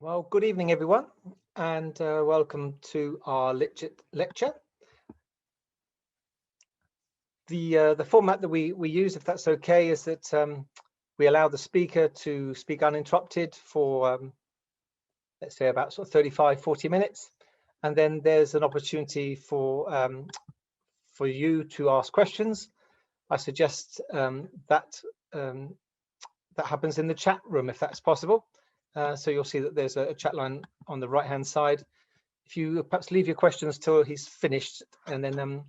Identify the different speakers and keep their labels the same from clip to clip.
Speaker 1: Well, good evening, everyone, and welcome to our lecture. The format that we use, if that's okay, is that we allow the speaker to speak uninterrupted for, let's say, about sort of 35-40 minutes, and then there's an opportunity for you to ask questions. I suggest that happens in the chat room, if that's possible. So you'll see that there's a chat line on the right-hand side. If you perhaps leave your questions till he's finished, and then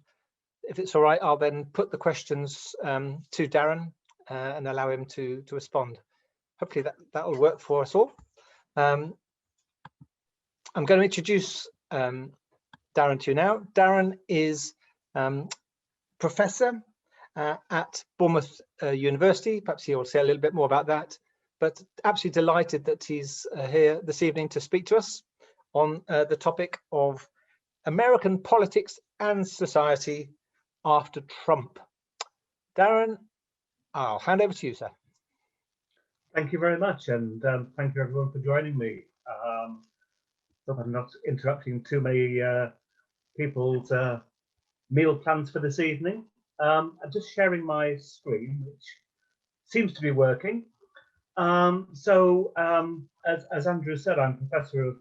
Speaker 1: if it's all right, I'll then put the questions to Darren and allow him to respond. Hopefully that will work for us all. I'm going to introduce Darren to you now. Darren is professor at Bournemouth University. Perhaps he'll say a little bit more about that, but absolutely delighted that he's here this evening to speak to us on the topic of American politics and society after Trump. Darren, I'll hand over to you, sir.
Speaker 2: Thank you very much, and thank you everyone for joining me. Hope I'm not interrupting too many people's meal plans for this evening. I'm just sharing my screen, which seems to be working. As Andrew said, I'm Professor of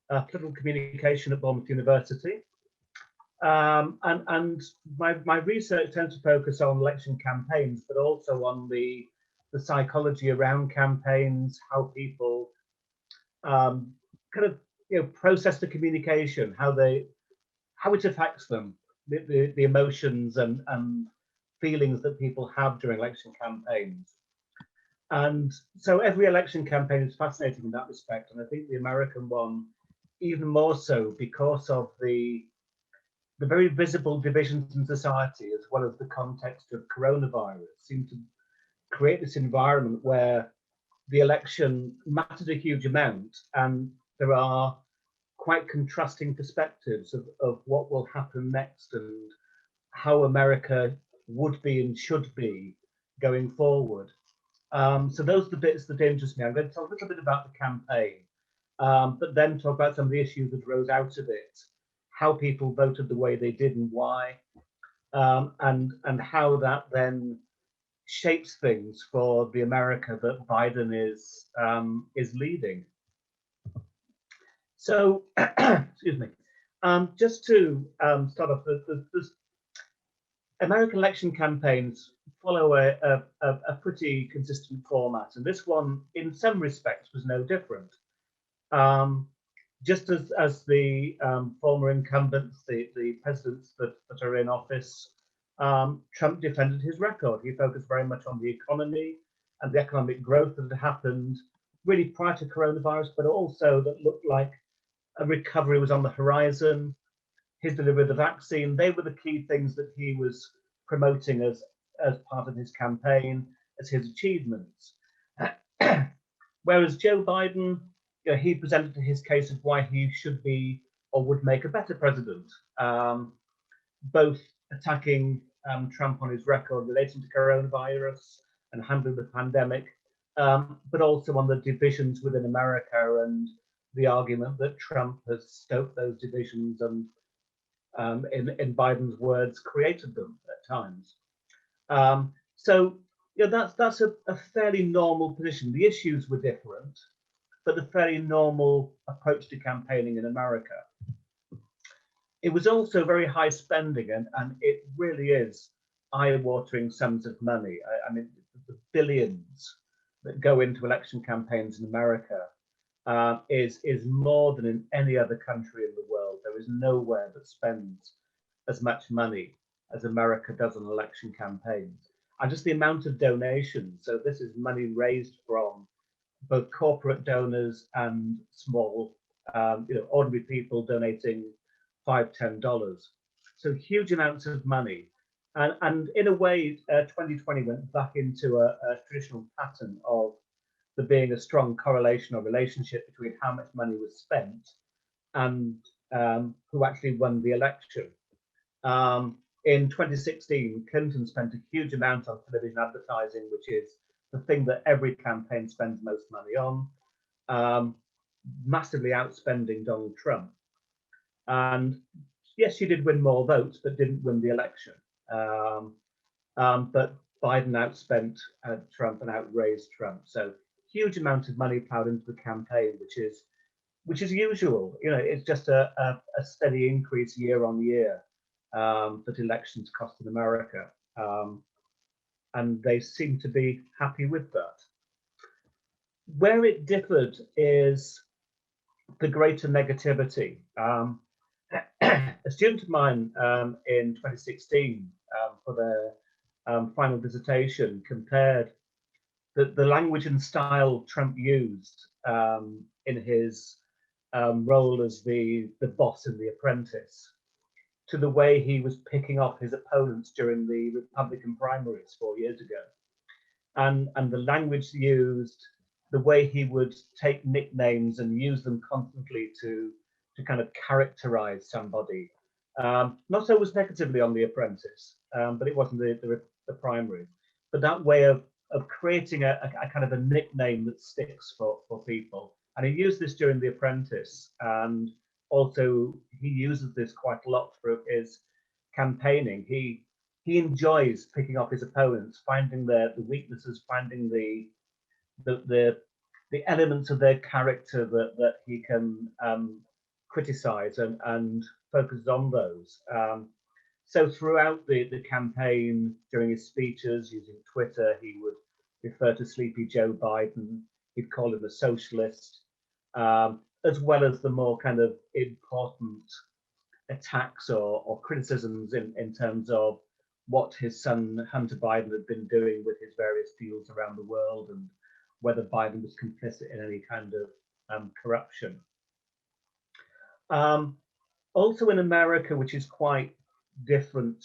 Speaker 2: Political Communication at Bournemouth University. And my research tends to focus on election campaigns, but also on the psychology around campaigns, how people process the communication, how it affects them, the emotions and feelings that people have during election campaigns. And so every election campaign is fascinating in that respect, and I think the American one even more so because of the very visible divisions in society, as well as the context of coronavirus, seem to create this environment where the election matters a huge amount, and there are quite contrasting perspectives of what will happen next and how America would be and should be going forward. So those are the bits that interest me. I'm going to talk a little bit about the campaign, but then talk about some of the issues that arose out of it, how people voted the way they did and why, and how that then shapes things for the America that Biden is leading. So, excuse me. Just to start off, the American election campaigns follow a pretty consistent format, and this one, in some respects, was no different. Just as the former incumbents, the presidents that are in office, Trump defended his record. He focused very much on the economy and the economic growth that had happened really prior to coronavirus, but also that looked like a recovery was on the horizon. His delivery of the vaccine, they were the key things that he was promoting as part of his campaign, as his achievements. Whereas Joe Biden, he presented his case of why he should be or would make a better president, both attacking Trump on his record relating to coronavirus and handling the pandemic, but also on the divisions within America and the argument that Trump has stoked those divisions and, in Biden's words, created them at times. So that's a fairly normal position. The issues were different, but a fairly normal approach to campaigning in America. It was also very high spending, and it really is eye-watering sums of money. I mean, the billions that go into election campaigns in America is more than in any other country in the world. There is nowhere that spends as much money as America does on election campaigns. And just the amount of donations, so this is money raised from both corporate donors and small, ordinary people donating $5, $10. So huge amounts of money. And in a way, 2020 went back into a traditional pattern of there being a strong correlation or relationship between how much money was spent and who actually won the election. In 2016, Clinton spent a huge amount on television advertising, which is the thing that every campaign spends most money on. massively outspending Donald Trump. And yes, she did win more votes, but didn't win the election. But Biden outspent Trump and outraised Trump. So huge amount of money plowed into the campaign, which is usual. You know, it's just a steady increase year on year that elections cost in America. And they seem to be happy with that. Where it differed is the greater negativity. A student of mine in 2016 for their final dissertation compared the language and style Trump used in his role as the boss in The Apprentice to the way he was picking off his opponents during the Republican primaries 4 years ago. And the language used, the way he would take nicknames and use them constantly to kind of characterize somebody. Not always negatively on The Apprentice, but it wasn't the primaries. But that way of creating a kind of a nickname that sticks for people. And he used this during The Apprentice, and also he uses this quite a lot for his campaigning. He enjoys picking off his opponents, finding the weaknesses, finding the elements of their character that he can criticize and focus on those. So throughout the campaign, during his speeches, using Twitter, he would refer to Sleepy Joe Biden. He'd call him a socialist, as well as the more kind of important attacks or criticisms in terms of what his son Hunter Biden had been doing with his various deals around the world and whether Biden was complicit in any kind of corruption. Also in America, which is quite different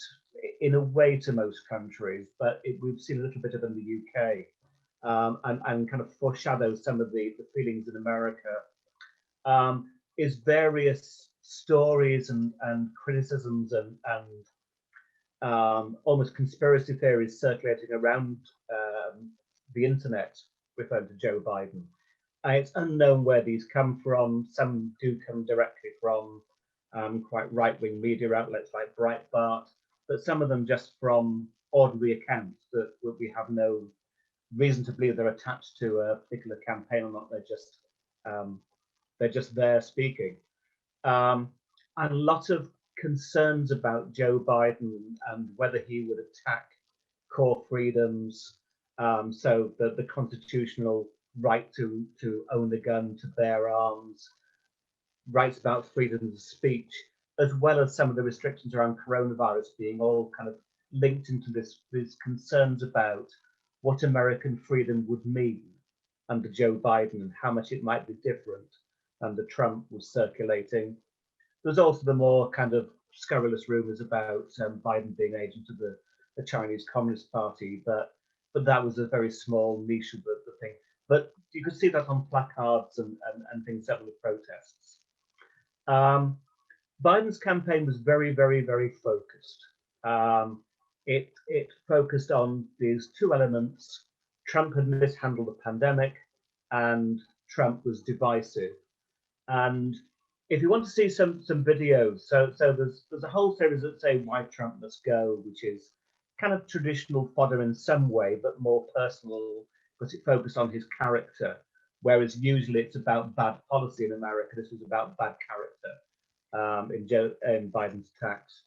Speaker 2: in a way to most countries, but we've seen a little bit of it in the UK, and kind of foreshadows some of the feelings in America, is various stories and criticisms and almost conspiracy theories circulating around the internet referring to Joe Biden. It's unknown where these come from. Some do come directly from quite right-wing media outlets like Breitbart, but some of them just from ordinary accounts that we have no reason to believe they're attached to a particular campaign or not. They're just there speaking. And a lot of concerns about Joe Biden and whether he would attack core freedoms, so the constitutional right to own a gun, to bear arms, rights about freedom of speech, as well as some of the restrictions around coronavirus being all kind of linked into these concerns about what American freedom would mean under Joe Biden and how much it might be different under Trump was circulating. There's also the more kind of scurrilous rumors about Biden being agent of the Chinese Communist Party, but that was a very small niche of the thing. But you could see that on placards and things at the protests. Biden's campaign was very, very, very focused. It focused on these two elements. Trump had mishandled the pandemic, and Trump was divisive. And if you want to see some videos, so there's a whole series that say why Trump must go, which is kind of traditional fodder in some way, but more personal because it focused on his character. Whereas usually it's about bad policy in America. This was about bad character in Biden's attacks.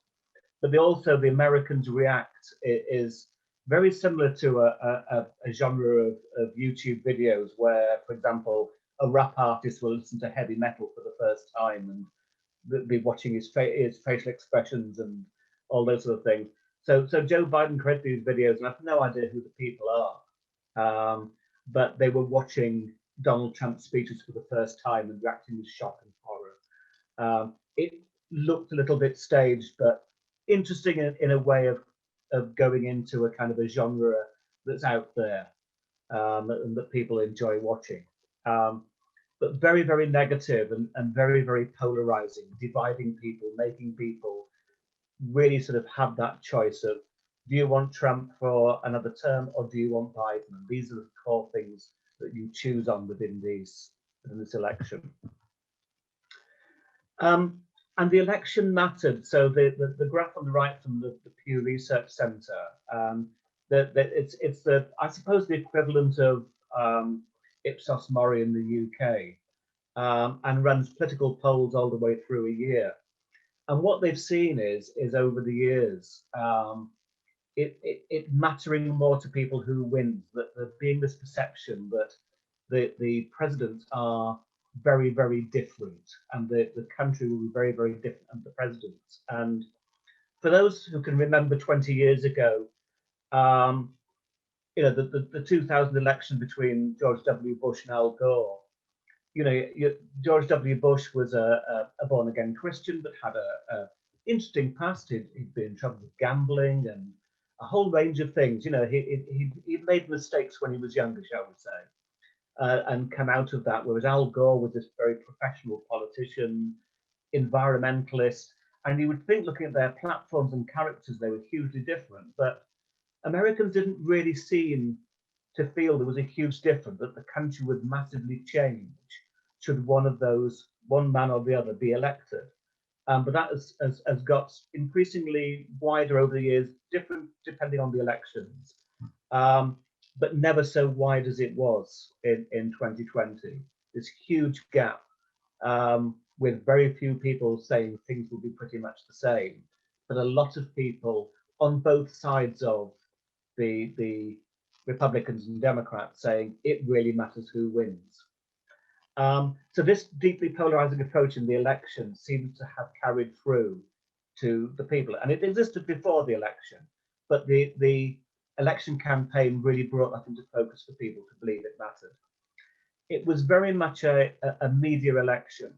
Speaker 2: But the Americans React is very similar to a genre of YouTube videos where, for example, a rap artist will listen to heavy metal for the first time and be watching his facial expressions and all those sort of things. So Joe Biden created these videos, and I have no idea who the people are, but they were watching Donald Trump's speeches for the first time and reacting with shock and horror. It looked a little bit staged, but interesting in a way of going into a kind of a genre that's out there and that people enjoy watching. But very, very negative and very, very polarizing, dividing people, making people really sort of have that choice of, do you want Trump for another term or do you want Biden? And these are the core things that you choose on within these in this election. And the election mattered. So the graph on the right from the Pew Research Centre, it's the, I suppose, the equivalent of Ipsos Mori in the UK, and runs political polls all the way through a year. And what they've seen is over the years, it mattering more to people who wins, that there being this perception that the presidents are very, very different, and the country will be very, very different under the presidents. And for those who can remember 20 years ago, you know, the 2000 election between George W. Bush and Al Gore, you know, George W. Bush was a born-again Christian, but had a interesting past. He'd been in trouble with gambling and a whole range of things. You know, he made mistakes when he was younger, shall we say, and come out of that. Whereas Al Gore was this very professional politician, environmentalist, and you would think, looking at their platforms and characters, they were hugely different. But Americans didn't really seem to feel there was a huge difference, that the country would massively change should one of those, one man or the other, be elected. But that has got increasingly wider over the years, different depending on the elections, but never so wide as it was in 2020. This huge gap, with very few people saying things will be pretty much the same, but a lot of people on both sides of the Republicans and Democrats saying it really matters who wins. So this deeply polarizing approach in the election seems to have carried through to the people, and it existed before the election, but the election campaign really brought that into focus for people to believe it mattered. It was very much a media election,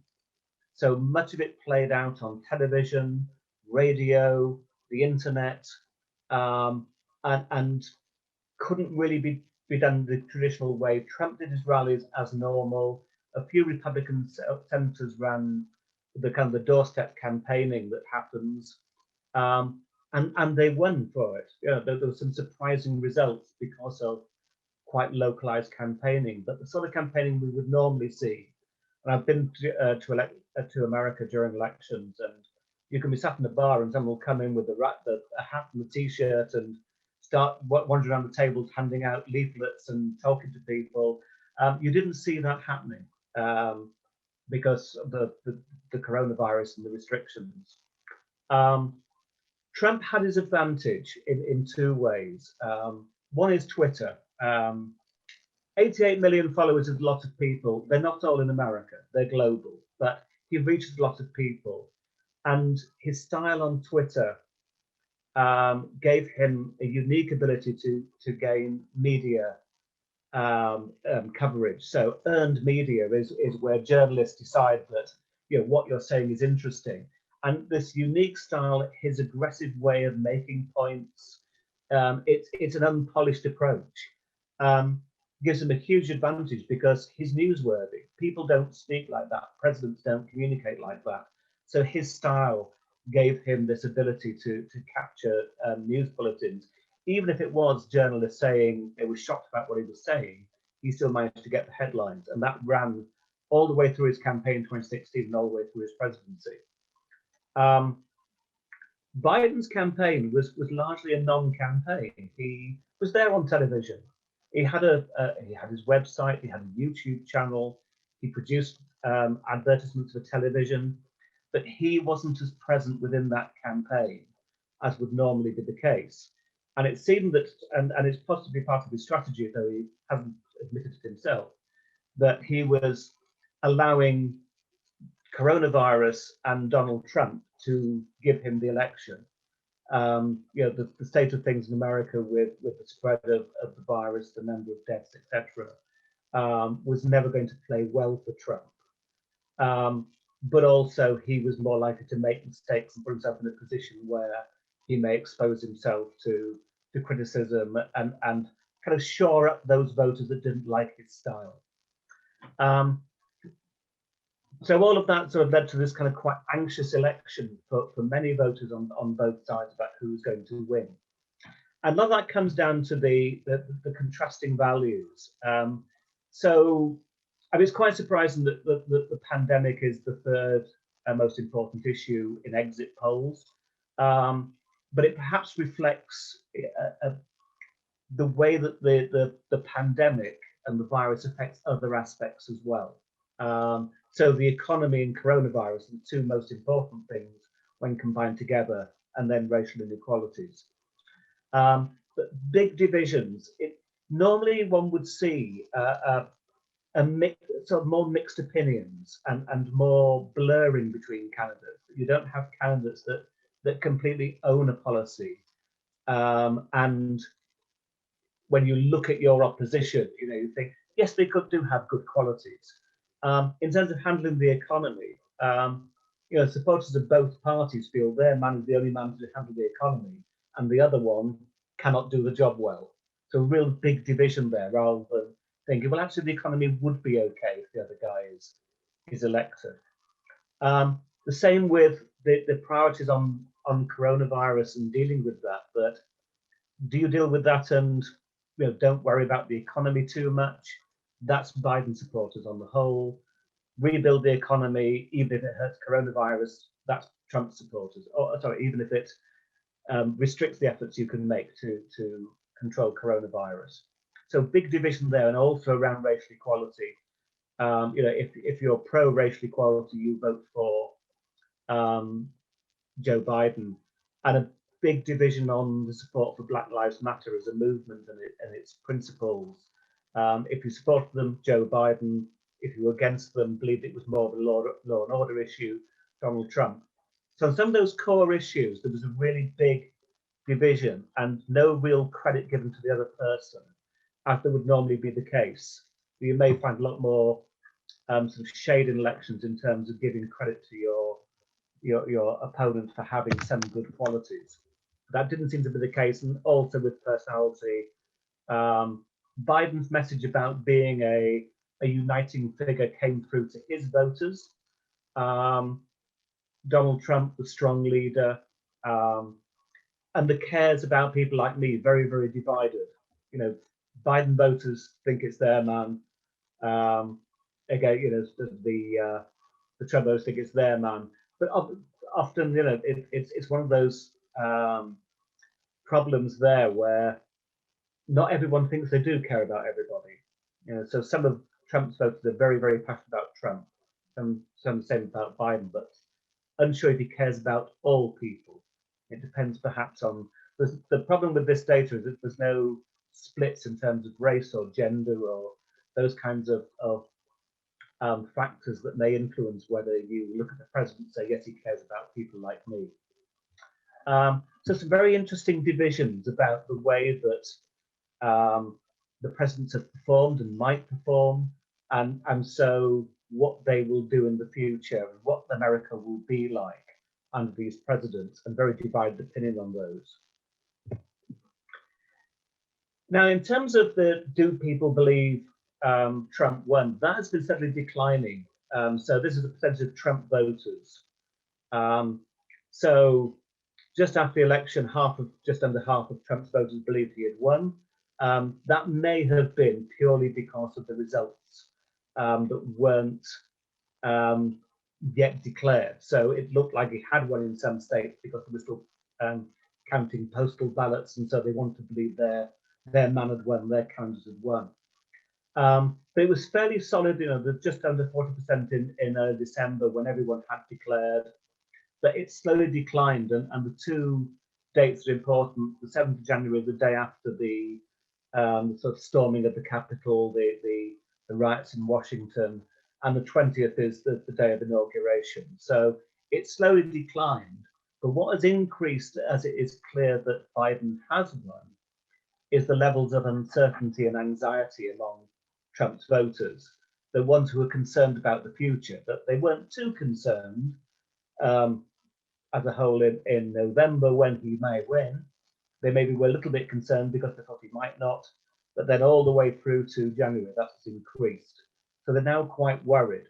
Speaker 2: so much of it played out on television, radio, the internet, and couldn't really be done the traditional way. Trump did his rallies as normal. A few Republican senators ran the kind of the doorstep campaigning that happens, and they won for it. You know, there were some surprising results because of quite localized campaigning, but the sort of campaigning we would normally see. And I've been to America during elections, and you can be sat in a bar and someone will come in with a hat and a t-shirt and start wandering around the tables handing out leaflets and talking to people. You didn't see that happening because of the coronavirus and the restrictions. Trump had his advantage in two ways. One is Twitter. 88 million followers is a lot of people. They're not all in America, they're global, but he reaches a lot of people. And his style on Twitter gave him a unique ability to gain media coverage. So earned media is where journalists decide that, you know, what you're saying is interesting. And this unique style, his aggressive way of making points, it's an unpolished approach. Gives him a huge advantage because he's newsworthy. People don't speak like that. Presidents don't communicate like that. So his style gave him this ability to capture news bulletins. Even if it was journalists saying they were shocked about what he was saying, he still managed to get the headlines. And that ran all the way through his campaign in 2016 and all the way through his presidency. Biden's campaign was largely a non-campaign. He was there on television. He had his website. He had a YouTube channel. He produced advertisements for television, but he wasn't as present within that campaign as would normally be the case. And it seemed that, and it's possibly part of his strategy, though he hasn't admitted it himself, that he was allowing coronavirus and Donald Trump to give him the election. You know, the state of things in America with the spread of the virus, the number of deaths, etc., was never going to play well for Trump. But also he was more likely to make mistakes and put himself in a position where he may expose himself to criticism and kind of shore up those voters that didn't like his style. So all of that sort of led to this kind of quite anxious election for many voters on both sides about who's going to win. And a lot of that comes down to the contrasting values. So I mean, it's quite surprising that the pandemic is the third most important issue in exit polls, but it perhaps reflects the way that the pandemic and the virus affects other aspects as well. So the economy and coronavirus are the two most important things when combined together, and then racial inequalities. But big divisions, normally one would see sort of more mixed opinions and more blurring between candidates. You don't have candidates that completely own a policy, and when you look at your opposition, you think, yes, they do have good qualities. In terms of handling the economy, supporters of both parties feel their man is the only man to handle the economy, and the other one cannot do the job well. So a real big division there, rather than thinking, well, actually, the economy would be okay if the other guy is elected. The same with the priorities on coronavirus and dealing with that. But do you deal with that and don't worry about the economy too much? That's Biden supporters on the whole. Rebuild the economy, even if it hurts coronavirus, that's Trump supporters. Or sorry, even if it restricts the efforts you can make to control coronavirus. So big division there, and also around racial equality. If you're pro-racial equality, you vote for Joe Biden, and a big division on the support for Black Lives Matter as a movement and its principles. If you support them, Joe Biden. If you were against them, believed it was more of a law and order issue, Donald Trump. So on some of those core issues, there was a really big division and no real credit given to the other person, as there would normally be the case. You may find a lot more sort of shade in elections in terms of giving credit to your opponent for having some good qualities. That didn't seem to be the case, and also with personality. Biden's message about being a uniting figure came through to his voters. Donald Trump, the strong leader, and the cares about people like me, very, very divided. Biden voters think it's their man. Again, the Trump voters think it's their man. But often, it's one of those problems there where not everyone thinks they do care about everybody. So some of Trump's voters are very, very passionate about Trump, some say about Biden, but unsure if he cares about all people. It depends perhaps on the problem with this data is that there's no splits in terms of race or gender or those kinds of factors that may influence whether you look at the president and say, yes, he cares about people like me. So some very interesting divisions about the way that the presidents have performed and might perform, and so what they will do in the future and what America will be like under these presidents, and very divided opinion on those. Now, in terms of do people believe Trump won, that has been steadily declining. So this is the percentage of Trump voters. So just after the election, just under half of Trump's voters believed he had won. That may have been purely because of the results that weren't yet declared. So it looked like he had won in some states because they were still counting postal ballots, and so they wanted to believe their man had won, their candidate had won. But it was fairly solid, just under 40% in early December when everyone had declared. But it slowly declined, and the two dates are important. The 7th of January, the day after the sort of storming of the Capitol, the riots in Washington, and the 20th is the day of inauguration. So it slowly declined. But what has increased, as it is clear that Biden has won, is the levels of uncertainty and anxiety among Trump's voters, the ones who are concerned about the future. But they weren't too concerned as a whole in November when he may win. They maybe were a little bit concerned because they thought he might not, but then all the way through to January, that's increased. So they're now quite worried.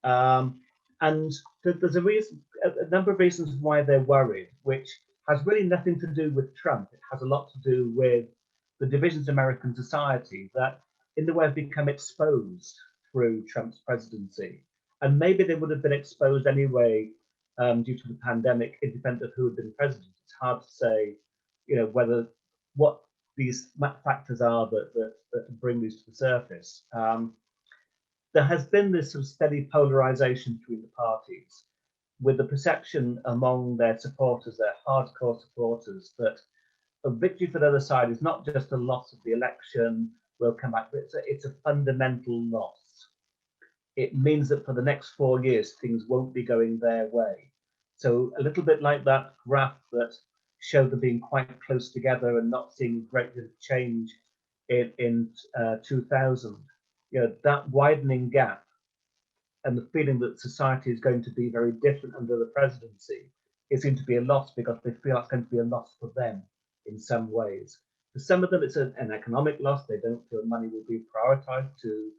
Speaker 2: And there's a number of reasons why they're worried, which has really nothing to do with Trump. It has a lot to do with the divisions of American society that in the way have become exposed through Trump's presidency. And maybe they would have been exposed anyway due to the pandemic, independent of who had been president. It's hard to say, what these factors are that bring these to the surface. There has been this sort of steady polarization between the parties, with the perception among their supporters, their hardcore supporters, that a victory for the other side is not just a loss of the election, we'll come back, but it's a fundamental loss. It means that for the next 4 years, things won't be going their way. So a little bit like that graph that showed them being quite close together and not seeing great change in 2000. That widening gap and the feeling that society is going to be very different under the presidency is going to be a loss, because they feel it's going to be a loss for them in some ways. For some of them, it's an economic loss. They don't feel money will be prioritized to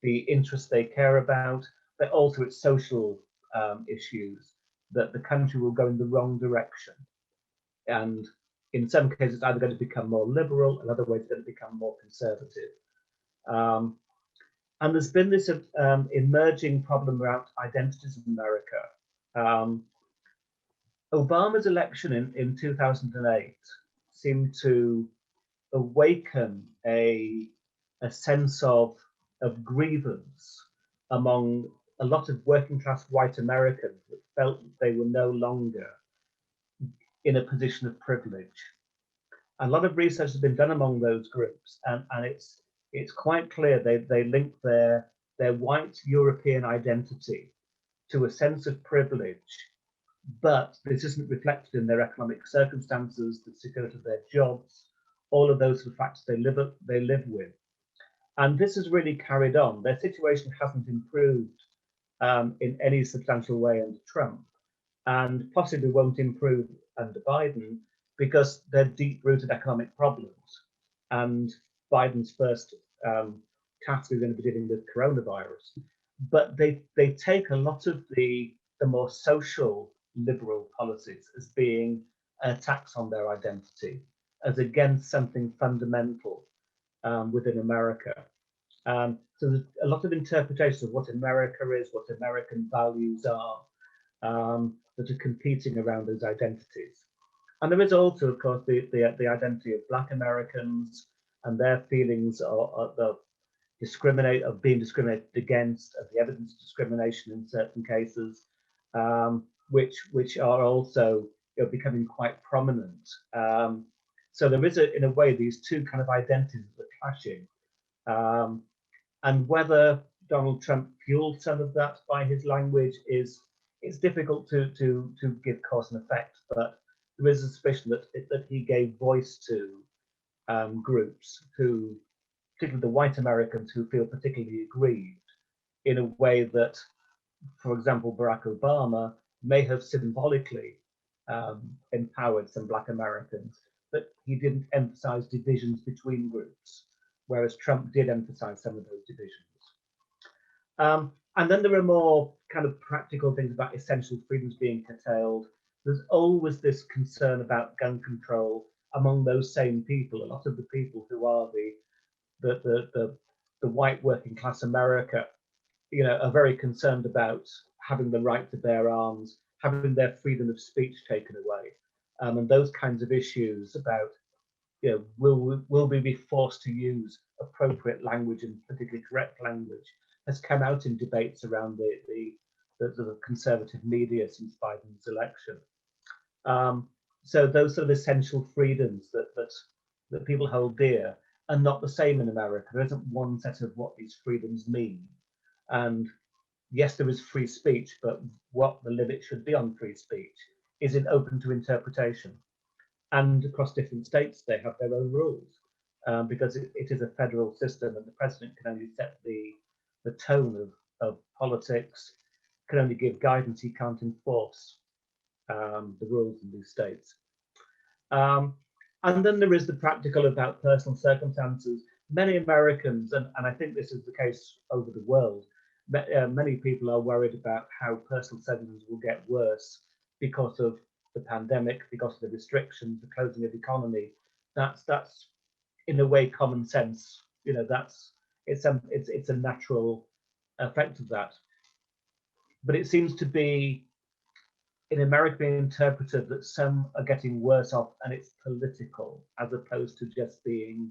Speaker 2: the interests they care about, but also it's social issues, that the country will go in the wrong direction. And in some cases, it's either going to become more liberal, in other ways, it's going to become more conservative. And there's been this emerging problem around identities in America. Obama's election in 2008 seemed to awaken a sense of grievance among a lot of working class white Americans that felt they were no longer in a position of privilege. And a lot of research has been done among those groups, and it's quite clear they link their white European identity to a sense of privilege, but this isn't reflected in their economic circumstances, the security of their jobs, all of those factors they live with. And this has really carried on. Their situation hasn't improved in any substantial way under Trump, and possibly won't improve under Biden, because they're deep-rooted economic problems. And Biden's first task is going to be dealing with coronavirus. But they take a lot of the more social liberal policies as being attacks on their identity, as against something fundamental within America. So there's a lot of interpretation of what America is, what American values are, that are competing around those identities. And there is also, of course, the identity of Black Americans and their feelings of being discriminated against, of the evidence of discrimination in certain cases, which are also becoming quite prominent. So there is, in a way, these two kind of identities that are clashing. And whether Donald Trump fueled some of that by his language it's difficult to give cause and effect, but there is a suspicion that he gave voice to groups who, particularly the white Americans, who feel particularly aggrieved, in a way that, for example, Barack Obama may have symbolically empowered some Black Americans, but he didn't emphasize divisions between groups, whereas Trump did emphasize some of those divisions. And then there are more kind of practical things about essential freedoms being curtailed. There's always this concern about gun control among those same people. A lot of the people who are the white working class America, are very concerned about having the right to bear arms, having their freedom of speech taken away, and those kinds of issues about, will we be forced to use appropriate language and politically correct language, has come out in debates around the conservative media since Biden's election. So those sort of essential freedoms that people hold dear are not the same in America. There isn't one set of what these freedoms mean. And yes, there is free speech, but what the limit should be on free speech is open to interpretation. And across different states, they have their own rules, because it is a federal system, and the president can only set the tone of politics, can only give guidance. He can't enforce the rules in these states. And then there is the practical about personal circumstances. Many Americans, and I think this is the case over the world, many people are worried about how personal circumstances will get worse because of the pandemic, because of the restrictions, the closing of the economy. That's in a way common sense. It's a natural effect of that. But it seems to be in America being interpreted that some are getting worse off and it's political, as opposed to just being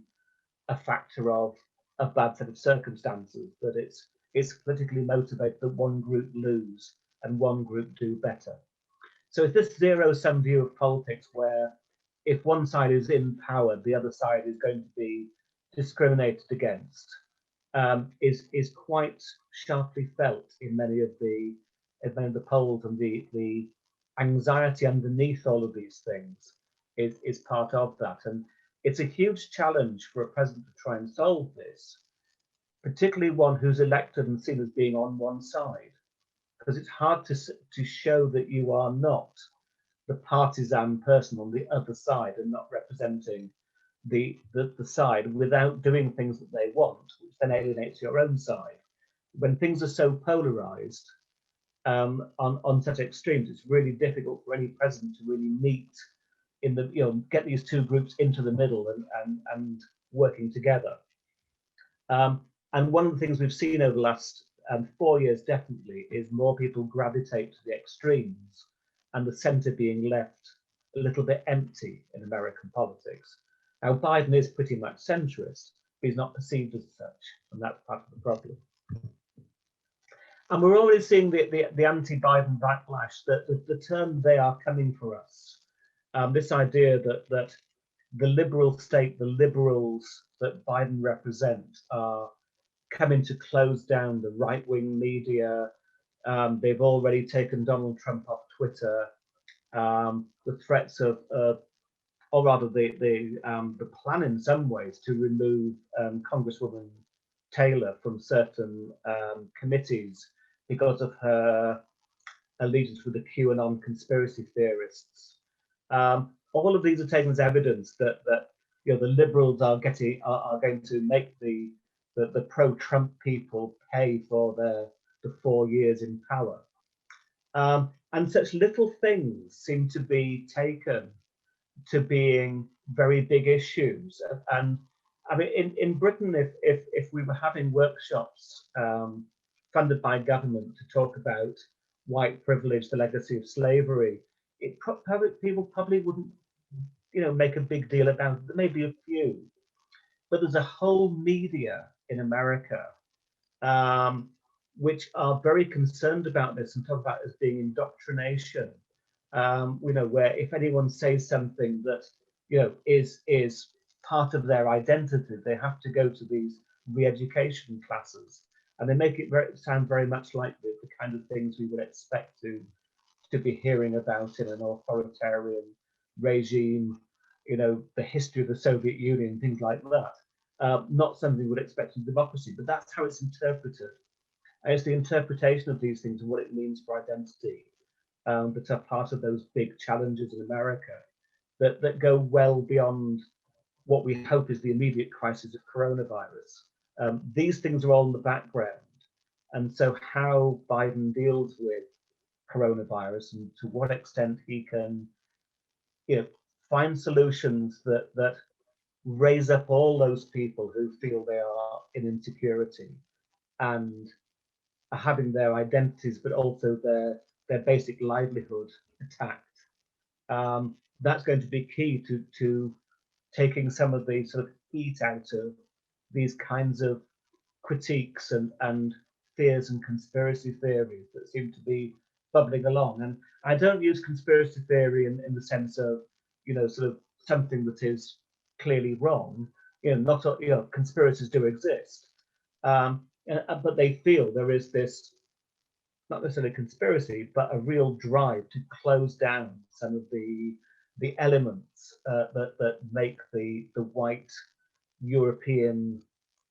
Speaker 2: a factor of a bad set of circumstances, that it's politically motivated that one group lose and one group do better. So it's this zero-sum view of politics where if one side is in power, the other side is going to be discriminated against, is quite sharply felt in many of the polls, and the anxiety underneath all of these things is part of that. And it's a huge challenge for a president to try and solve this, particularly one who's elected and seen as being on one side, because it's hard to show that you are not the partisan person on the other side and not representing the side without doing things that they want, which then alienates your own side. When things are so polarized on such extremes, it's really difficult for any president to really meet in the, get these two groups into the middle and working together. And one of the things we've seen over the last 4 years definitely is more people gravitate to the extremes, and the center being left a little bit empty in American politics. Now, Biden is pretty much centrist, but he's not perceived as such, and that's part of the problem. And we're already seeing the anti-Biden backlash, that the term "they are coming for us," this idea that the liberal state, the liberals that Biden represents, are coming to close down the right-wing media. They've already taken Donald Trump off Twitter. The threats of, or rather the plan in some ways to remove Congresswoman Taylor from certain committees because of her allegiance with the QAnon conspiracy theorists. All of these are taken as evidence that the liberals are going to make the pro-Trump people pay for the 4 years in power. And such little things seem to be taken to being very big issues. And I mean, in Britain, if we were having workshops funded by government to talk about white privilege, the legacy of slavery, people probably wouldn't, make a big deal about it. There may be a few, but there's a whole media in America which are very concerned about this and talk about it as being indoctrination. Where if anyone says something that is part of their identity, they have to go to these re-education classes, and they make it sound very much like the kind of things we would expect to be hearing about in an authoritarian regime, the history of the Soviet Union, things like that. Not something we would expect in democracy, but that's how it's interpreted. And it's the interpretation of these things and what it means for identity that are part of those big challenges in America that go well beyond what we hope is the immediate crisis of coronavirus. These things are all in the background. And so how Biden deals with coronavirus and to what extent he can find solutions that raise up all those people who feel they are in insecurity and are having their identities, but also their basic livelihood attacked. That's going to be key to taking some of the sort of heat out of these kinds of critiques and fears and conspiracy theories that seem to be bubbling along. And I don't use conspiracy theory in the sense of, sort of something that is clearly wrong. Not conspiracies do exist, but they feel there is this, not necessarily conspiracy, but a real drive to close down some of the elements that make the white European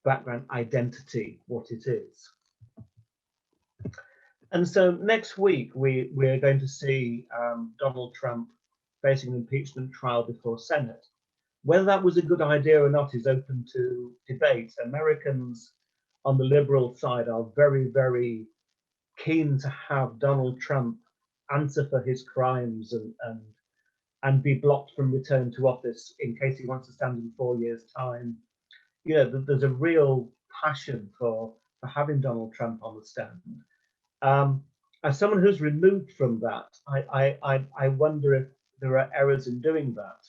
Speaker 2: background identity what it is. And so next week we're going to see Donald Trump facing an impeachment trial before Senate. Whether that was a good idea or not is open to debate. Americans on the liberal side are very, very keen to have Donald Trump answer for his crimes and be blocked from return to office in case he wants to stand in 4 years' time. There's a real passion for for having Donald Trump on the stand. As someone who's removed from that, I wonder if there are errors in doing that.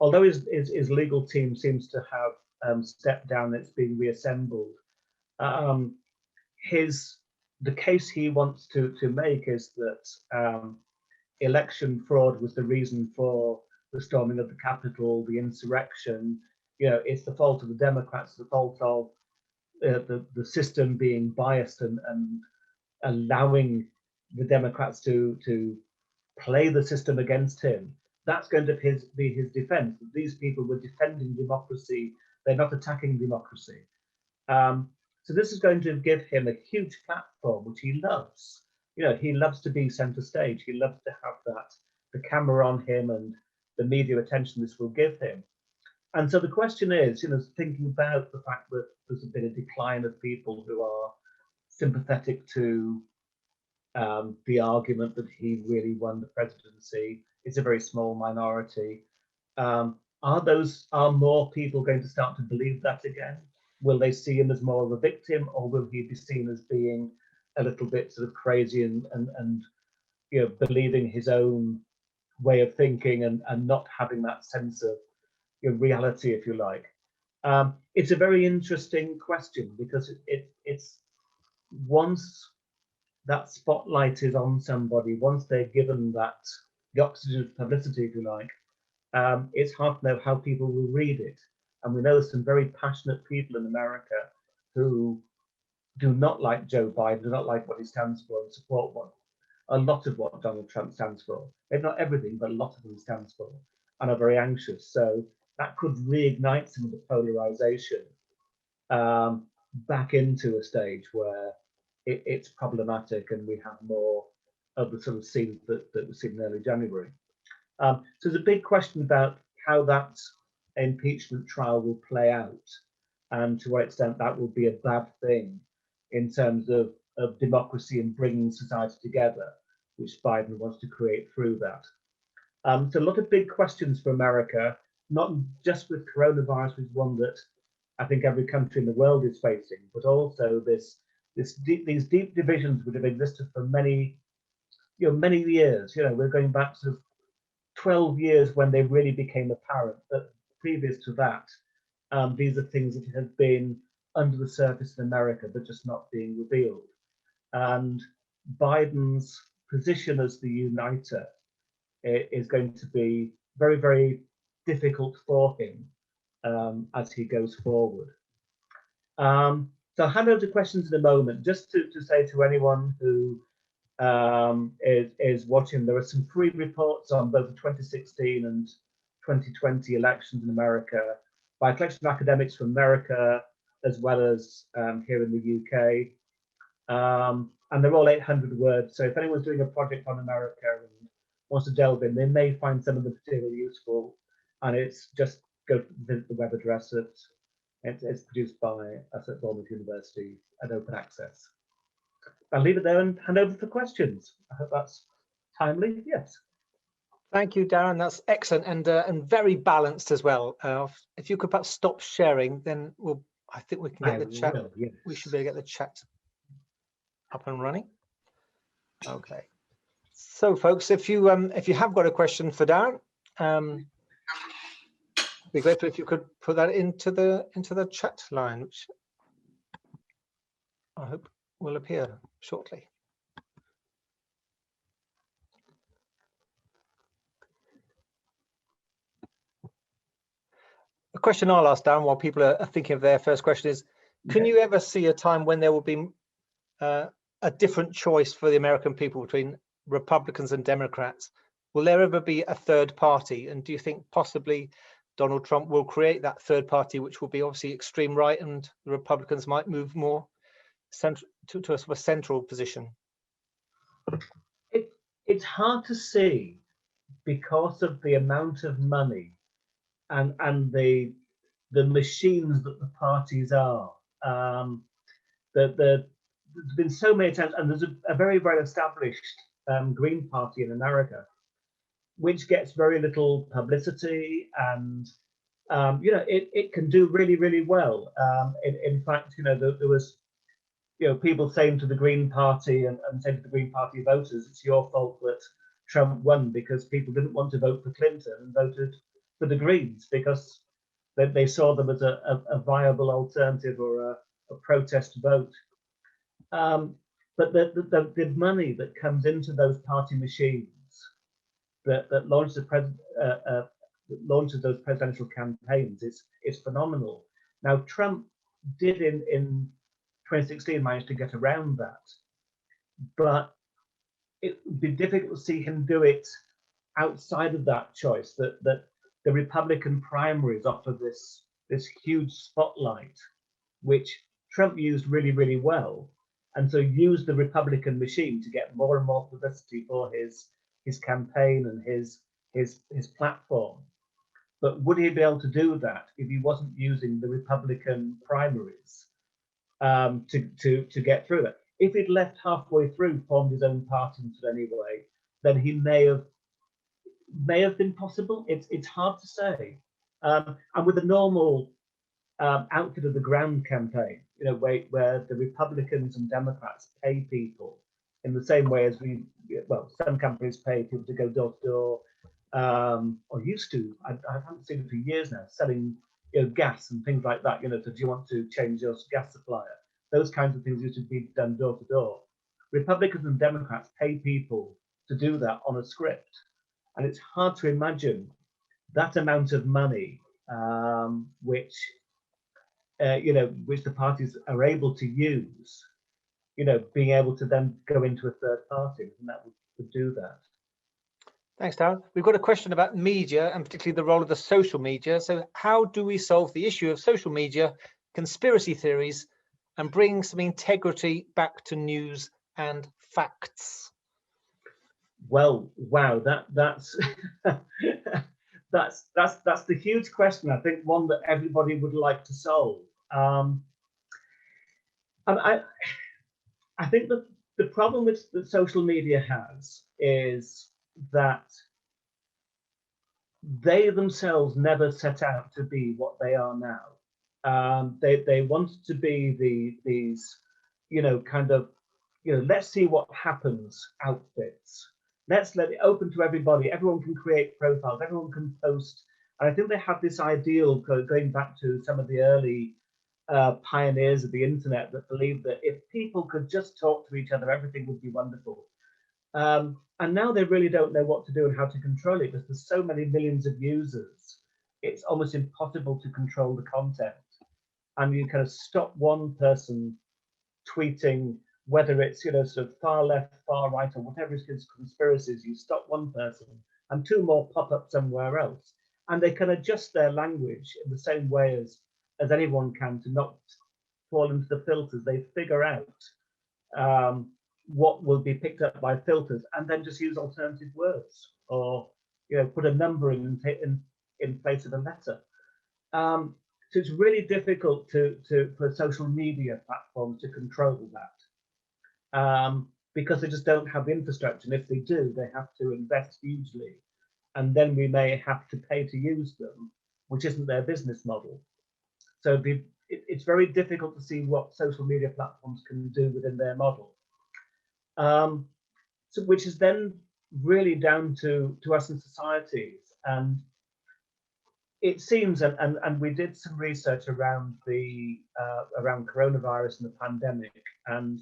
Speaker 2: Although his legal team seems to have stepped down, it's being reassembled. The case he wants to make is that election fraud was the reason for the storming of the Capitol, the insurrection. You know, it's the fault of the Democrats, the fault of the system being biased and allowing the Democrats to play the system against him. That's going to be his defense. These people were defending democracy. They're not attacking democracy. So this is going to give him a huge platform, which he loves. You know, he loves to be center stage. He loves to have the camera on him and the media attention this will give him. And so the question is, you know, thinking about the fact that there's been a decline of people who are sympathetic to the argument that he really won the presidency. It's a very small minority. Are more people going to start to believe that again? Will they see him as more of a victim, or will he be seen as being a little bit sort of crazy and you know, believing his own way of thinking and not having that sense of, you know, reality, if you like? It's a very interesting question, because it's once that spotlight is on somebody, once they're given the oxygen of publicity, if you like, it's hard to know how people will read it. And we know there's some very passionate people in America who do not like Joe Biden, do not like what he stands for, and support a lot of what Donald Trump stands for. If not everything, but a lot of what he stands for, and are very anxious. So that could reignite some of the polarization back into a stage where it's problematic, and we have more of the sort of scenes that we've seen in early January. So there's a big question about how that impeachment trial will play out, and to what extent that will be a bad thing in terms of democracy and bringing society together, which Biden wants to create through that. So a lot of big questions for America, not just with coronavirus, which is one that I think every country in the world is facing, but also these deep divisions which have existed for many years. You know, we're going back to 12 years when they really became apparent. But previous to that, these are things that have been under the surface in America, but just not being revealed. And Biden's position as the uniter is going to be very, very difficult for him as he goes forward. So I'll hand over to questions in a moment. Just to say to anyone who is watching, there are some free reports on both the 2016 and 2020 elections in America by a collection of academics from America, as well as here in the UK. And they're all 800 words. So if anyone's doing a project on America and wants to delve in, they may find some of the material useful. And it's just go to the web address. It's produced by us at Bournemouth University at Open Access. I'll leave it there and hand over for questions. I hope that's timely. Yes.
Speaker 1: Thank you, Darren. That's excellent and very balanced as well. If you could perhaps stop sharing, then I think we can get the chat.
Speaker 2: Yes.
Speaker 1: We should be able to get the chat up and running. Okay. So, folks, if you have got a question for Darren, it'd be grateful if you could put that into the chat line, which I hope will appear shortly. The question I'll ask, Darren, while people are thinking of their first question is, can you ever see a time when there will be a different choice for the American people between Republicans and Democrats? Will there ever be a third party? And do you think possibly Donald Trump will create that third party, which will be obviously extreme right, and the Republicans might move more central to a sort of central position?
Speaker 2: It's hard to see because of the amount of money and the machines that the parties are. There's been so many attempts, and there's a very well established Green Party in America, which gets very little publicity, and it can do really, really well. In fact, there was, people saying to the Green Party and saying to the Green Party voters, it's your fault that Trump won because people didn't want to vote for Clinton and voted for the Greens because they saw them as a viable alternative or a protest vote. But the money that comes into those party machines that launches those presidential campaigns is phenomenal. Now, Trump did in 2016 manage to get around that, but it would be difficult to see him do it outside of that choice. That the Republican primaries offer this huge spotlight, which Trump used really, really well, and so used the Republican machine to get more and more publicity for his campaign and his platform. But would he be able to do that if he wasn't using the Republican primaries to get through it? If he'd left halfway through, formed his own party anyway, then he may have been possible. It's hard to say. And with a normal outfit of the ground campaign, where the Republicans and Democrats pay people in the same way as some companies pay people to go door to door, or used to. I haven't seen it for years now, selling gas and things like that. Do you want to change your gas supplier? Those kinds of things used to be done door to door. Republicans and Democrats pay people to do that on a script, and it's hard to imagine that amount of money, which the parties are able to use, being able to then go into a third party, and that would do that.
Speaker 1: Thanks, Darren. We've got a question about media and particularly the role of the social media. So how do we solve the issue of social media, conspiracy theories, and bring some integrity back to news and facts?
Speaker 2: Well, wow, that's that's the huge question. I think one that everybody would like to solve. And I think that the problem that social media has is that they themselves never set out to be what they are now. They wanted to be these, let's see what happens outfits. Let's let it open to everybody. Everyone can create profiles. Everyone can post. And I think they have this ideal going back to some of the early pioneers of the internet that believed that if people could just talk to each other, everything would be wonderful. And now they really don't know what to do and how to control it because there's so many millions of users. It's almost impossible to control the content. And you kind of stop one person tweeting, whether it's sort of far left, far right, or whatever it is, conspiracies. You stop one person, and two more pop up somewhere else, and they can adjust their language in the same way as anyone can to not fall into the filters. They figure out what will be picked up by filters, and then just use alternative words, or put a number in place of a letter. So it's really difficult for social media platforms to control that because they just don't have the infrastructure. And if they do, they have to invest hugely, and then we may have to pay to use them, which isn't their business model. So it's very difficult to see what social media platforms can do within their model. So which is then really down to us in societies. And it seems, and we did some research around around coronavirus and the pandemic, and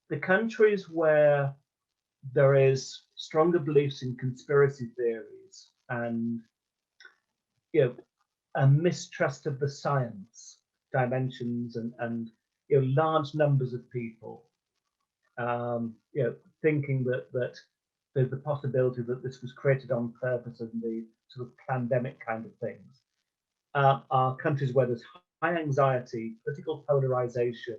Speaker 2: the countries where there is stronger beliefs in conspiracy theories and a mistrust of the science dimensions and large numbers of people thinking that there's the possibility that this was created on purpose and the sort of pandemic kind of things, are countries where there's high anxiety, political polarization,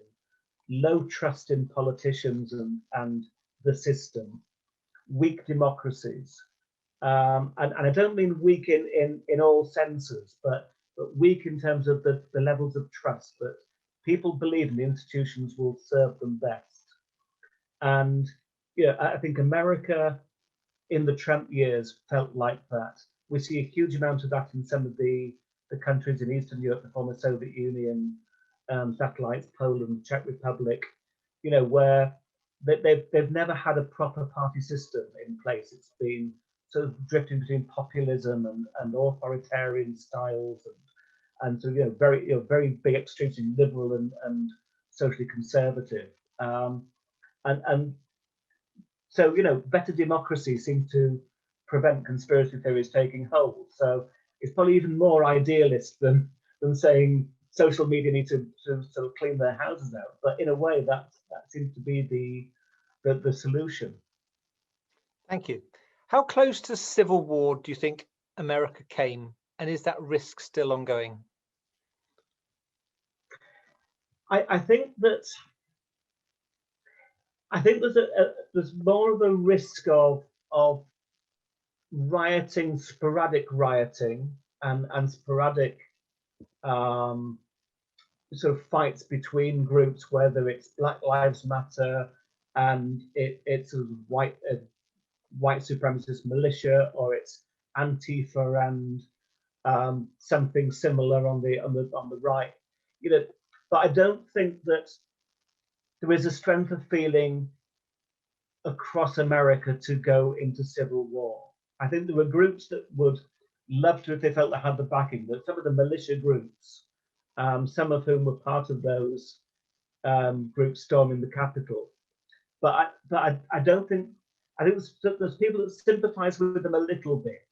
Speaker 2: low trust in politicians and the system, weak democracies. And I don't mean weak in all senses, but weak in terms of the levels of trust that people believe in the institutions will serve them best. And I think America in the Trump years felt like that. We see a huge amount of that in some of the the countries in Eastern Europe, the former Soviet Union, satellites, Poland, Czech Republic, you know, where they've never had a proper party system in place. It's been sort of drifting between populism and authoritarian styles, and so, you know, very big extremes in liberal and socially conservative. And so, you know, better democracy seems to prevent conspiracy theories taking hold. So it's probably even more idealist than saying social media need to sort of clean their houses out. But in a way, that seems to be the solution.
Speaker 1: Thank you. How close to civil war do you think America came, and is that risk still ongoing?
Speaker 2: I think there's more of a risk of rioting, sporadic rioting, and sporadic sort of fights between groups, whether it's Black Lives Matter and it's sort of white supremacist militia, or it's Antifa and something similar on the right, you know. But I don't think that there is a strength of feeling across America to go into civil war. I think there were groups that would love to if they felt they had the backing. That some of the militia groups, some of whom were part of those groups storming the Capitol. But I don't think, I think there's people that sympathise with them a little bit,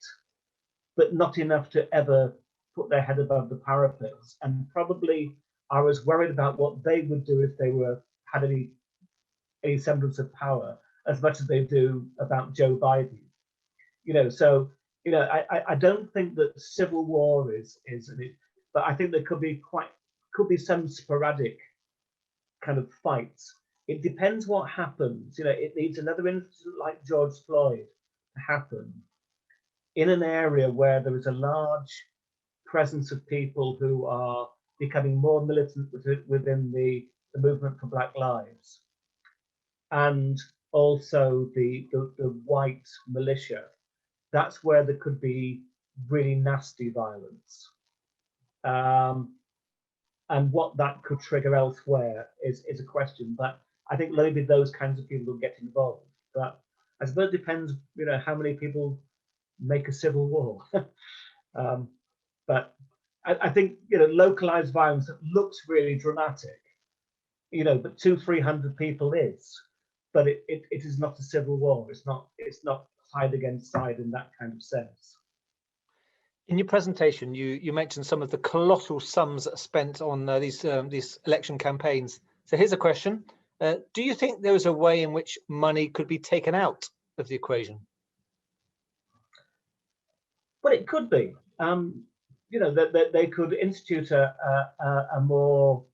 Speaker 2: but not enough to ever put their head above the parapet, and probably are as worried about what they would do if they had any semblance of power as much as they do about Joe Biden. You know, so, you know, I don't think that civil war is but I think there could be some sporadic kind of fights. It depends what happens. You know, it needs another incident like George Floyd to happen in an area where there is a large presence of people who are becoming more militant within the movement for Black Lives, and also the white militia. That's where there could be really nasty violence. And what that could trigger elsewhere is a question. But I think maybe those kinds of people will get involved. But I suppose it depends, you know, how many people make a civil war. But I think, you know, localized violence that looks really dramatic, you know, but 200-300 people is, but it is not a civil war. It's not side against side in that kind of sense.
Speaker 1: In your presentation, you mentioned some of the colossal sums that are spent on these election campaigns. So here's a question: do you think there is a way in which money could be taken out of the equation?
Speaker 2: Well, it could be. You know, that they could institute a more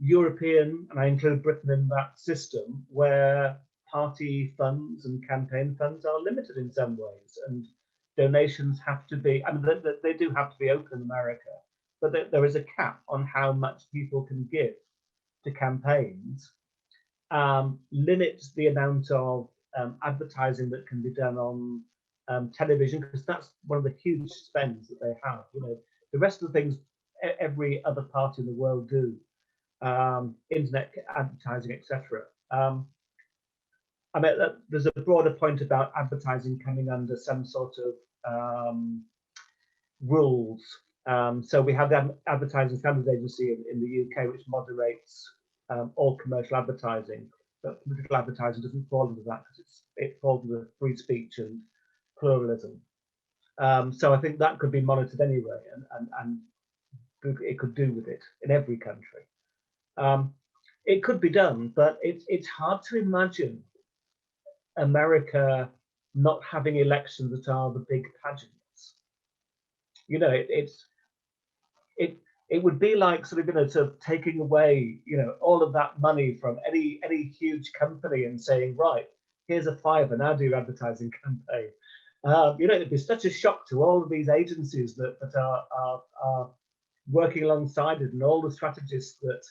Speaker 2: European, and I include Britain in that system, where party funds and campaign funds are limited in some ways, and donations have to be, I mean, they do have to be open in America, but there is a cap on how much people can give to campaigns, limits the amount of advertising that can be done on television, because that's one of the huge spends that they have. You know, the rest of the things every other party in the world do, internet advertising, etc. I mean, there's a broader point about advertising coming under some sort of rules. So we have the Advertising Standards Agency in the UK, which moderates all commercial advertising. But political advertising doesn't fall under that, because it falls under free speech and pluralism. So I think that could be monitored anyway, and it could do with it in every country. It could be done, but it's hard to imagine America not having elections that are the big pageants. You know, it would be like sort of, you know, sort of taking away, you know, all of that money from any huge company and saying, right, here's a $5, now do your advertising campaign. You know, it'd be such a shock to all of these agencies that are working alongside it, and all the strategists that,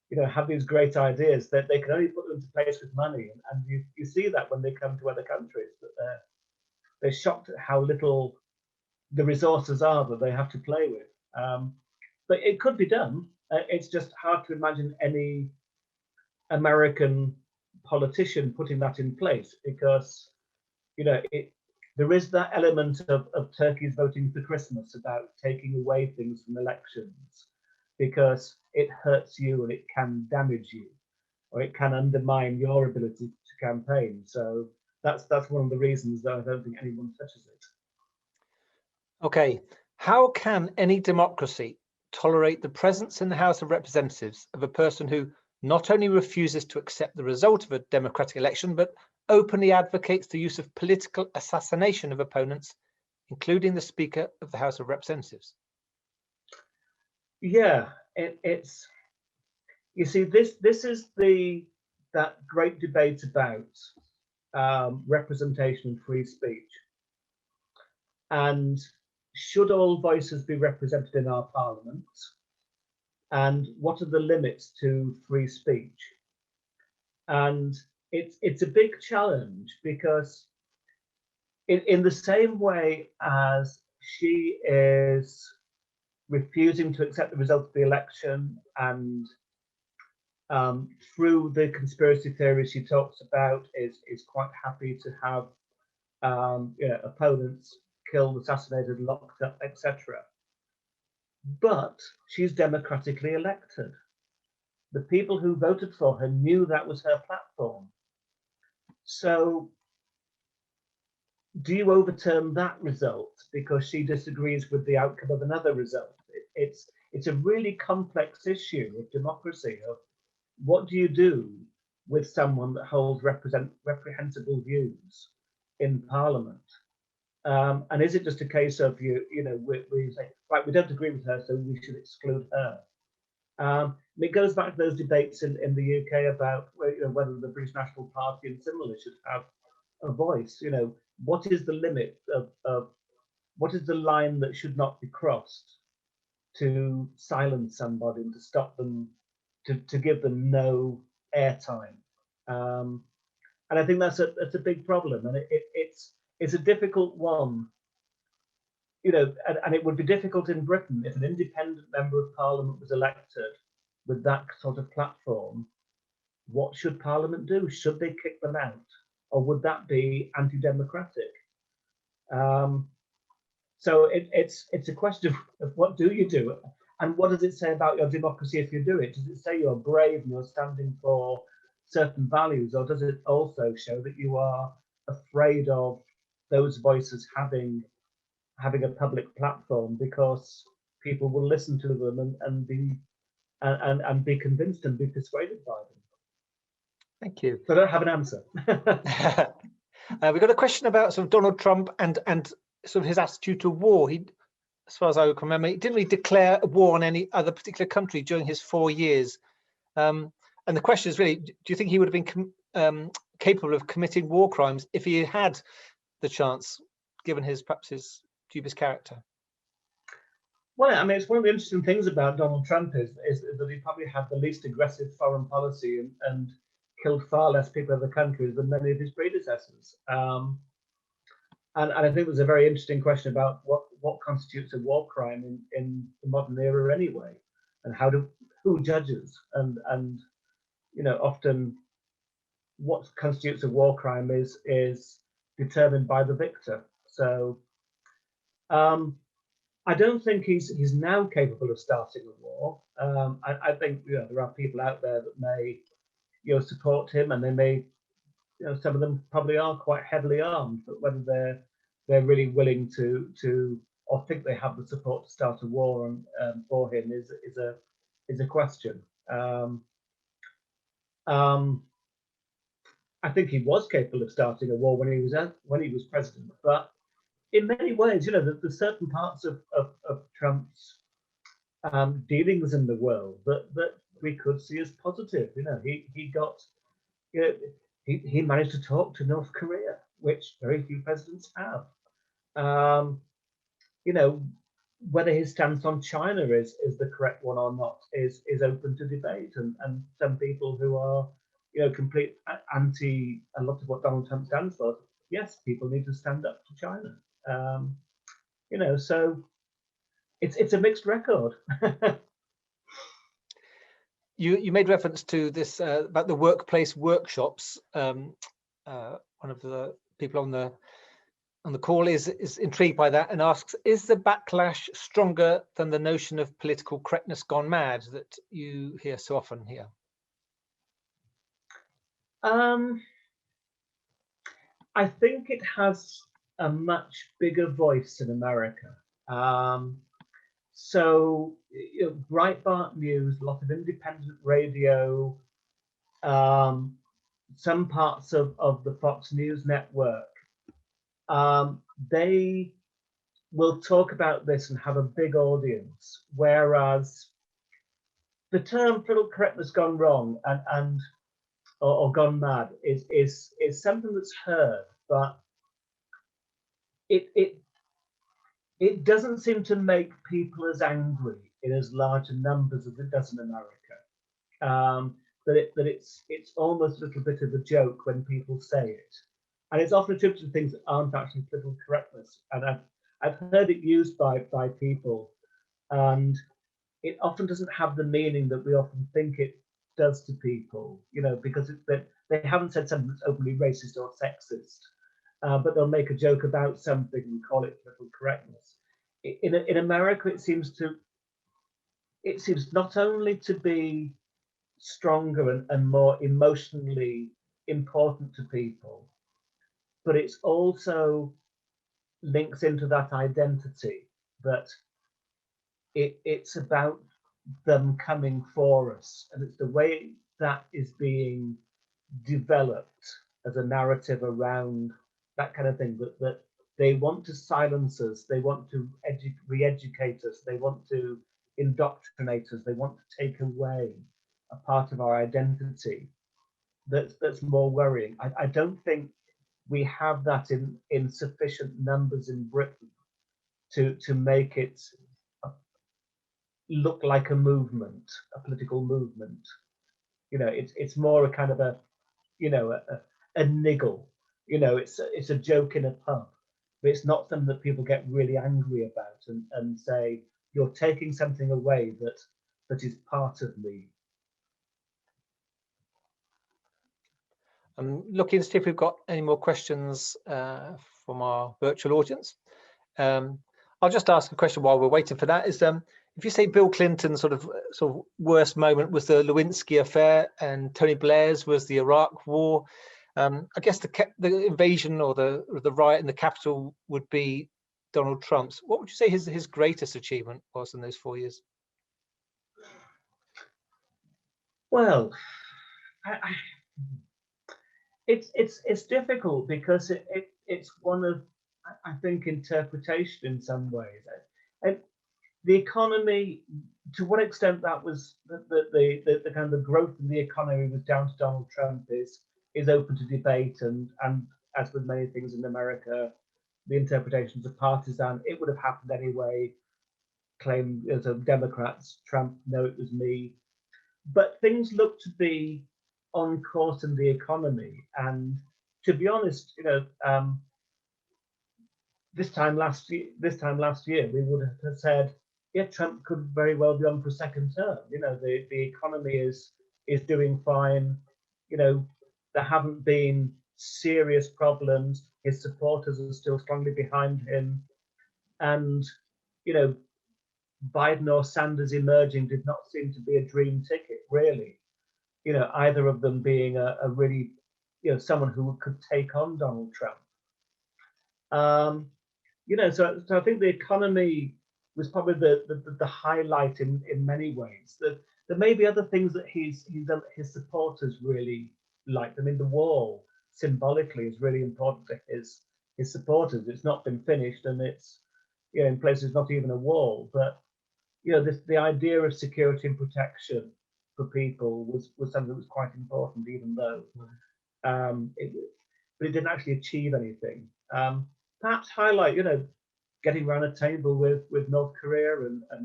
Speaker 2: you know, have these great ideas, that they can only put them into place with money. And you see that when they come to other countries, that they're shocked at how little the resources are that they have to play with. But it could be done. It's just hard to imagine any American politician putting that in place, because there is that element of turkeys voting for Christmas about taking away things from elections, because it hurts you and it can damage you, or it can undermine your ability to campaign. So that's one of the reasons that I don't think anyone touches it.
Speaker 1: Okay, how can any democracy tolerate the presence in the House of Representatives of a person who not only refuses to accept the result of a democratic election, but openly advocates the use of political assassination of opponents, including the Speaker of the House of Representatives?
Speaker 2: Yeah, it's, you see, this is that great debate about representation and free speech, and should all voices be represented in our parliament, and what are the limits to free speech? And it's a big challenge, because in the same way as she is refusing to accept the result of the election, and through the conspiracy theories she talks about, is quite happy to have opponents killed, assassinated, locked up, etc. But she's democratically elected. The people who voted for her knew that was her platform. So do you overturn that result because she disagrees with the outcome of another result? It's a really complex issue of democracy, of what do you do with someone that holds reprehensible views in Parliament? And is it just a case of we say, right, we don't agree with her, so we should exclude her? It goes back to those debates in the UK about whether the British National Party and similar should have a voice. What is the limit of what is the line that should not be crossed to silence somebody and to stop them, to give them no airtime? And I think that's a big problem, and it's a difficult one. And it would be difficult in Britain if an independent member of Parliament was elected with that sort of platform. What should Parliament do? Should they kick them out, or would that be anti-democratic? So it's a question of what do you do, and what does it say about your democracy if you do it? Does it say you're brave and you're standing for certain values, or does it also show that you are afraid of those voices having a public platform, because people will listen to them and be convinced and be persuaded by them?
Speaker 1: Thank you.
Speaker 2: So I don't have an answer.
Speaker 1: We've got a question about sort of Donald Trump and sort of his attitude to war. He, as far as I can remember, he didn't really declare a war on any other particular country during his 4 years. And the question is really, do you think he would have been capable of committing war crimes if he had the chance, given perhaps his dubious character?
Speaker 2: Well, I mean, it's one of the interesting things about Donald Trump is that he probably had the least aggressive foreign policy and killed far less people in the countries than many of his predecessors. And I think there's a very interesting question about what constitutes a war crime in the modern era anyway, and who judges, and often what constitutes a war crime is determined by the victor. So I don't think he's now capable of starting a war. I think there are people out there that may support him, and they may some of them probably are quite heavily armed, but whether they're really willing to or think they have the support to start a war for him is a question. I think he was capable of starting a war when he was president, but in many ways, there's certain parts of Trump's dealings in the world that we could see as positive. He managed to talk to North Korea, which very few presidents have. Whether his stance on China is the correct one or not is open to debate, and some people who are complete anti a lot of what Donald Trump stands for. Yes, people need to stand up to China. So it's a mixed record.
Speaker 1: You made reference to this about the workplace workshops. One of the people on the call is intrigued by that and asks, is the backlash stronger than the notion of political correctness gone mad that you hear so often here?
Speaker 2: I think it has a much bigger voice in America. So, Breitbart News, a lot of independent radio, some parts of the Fox News network, they will talk about this and have a big audience, whereas the term political correctness gone wrong or gone mad is something that's heard, but it doesn't seem to make people as angry in as large numbers as it does in America. That it's almost a little bit of a joke when people say it, and it's often attributed to things that aren't actually political correctness. And I've heard it used by people, and it often doesn't have the meaning that we often think it does to people, because they haven't said something that's openly racist or sexist, but they'll make a joke about something and call it political correctness. In America, it seems not only to be stronger and more emotionally important to people, but it's also links into that identity that it's about them coming for us, and it's the way that is being developed as a narrative around that kind of thing, that they want to silence us, they want to re-educate us, they want to indoctrinate us, they want to take away a part of our identity. That's more worrying. I don't think we have that in sufficient numbers in Britain to make it look like a movement, a political movement. It's more a kind of a niggle. It's a joke in a pub, but it's not something that people get really angry about and say, you're taking something away that is part of me.
Speaker 1: I'm looking to see if we've got any more questions from our virtual audience. I'll just ask a question while we're waiting for that. Is if you say Bill Clinton's sort of worst moment was the Lewinsky affair and Tony Blair's was the Iraq War, I guess the invasion or the riot in the Capitol would be Donald Trump's. What would you say his greatest achievement was in those 4 years?
Speaker 2: Well, it's difficult because it's one of, I think, interpretation in some ways. And the economy, to what extent that was the kind of growth in the economy was down to Donald Trump is open to debate, and as with many things in America, the interpretations are partisan. It would have happened anyway. Claim as a Democrats, Trump, no, it was me. But things look to be on course in the economy, and to be honest, this time last year, we would have said, yeah, Trump could very well be on for a second term. The economy is doing fine. There haven't been serious problems. His supporters are still strongly behind him, and Biden or Sanders emerging did not seem to be a dream ticket, really. Either of them being a really, someone who could take on Donald Trump. So I think the economy was probably the highlight in many ways. There may be other things that his supporters really liked. I mean, the wall symbolically is really important to his supporters. It's not been finished, and it's in places not even a wall. But the idea of security and protection for people was something that was quite important, even though but it didn't actually achieve anything. Perhaps highlight, getting around a table with North Korea and I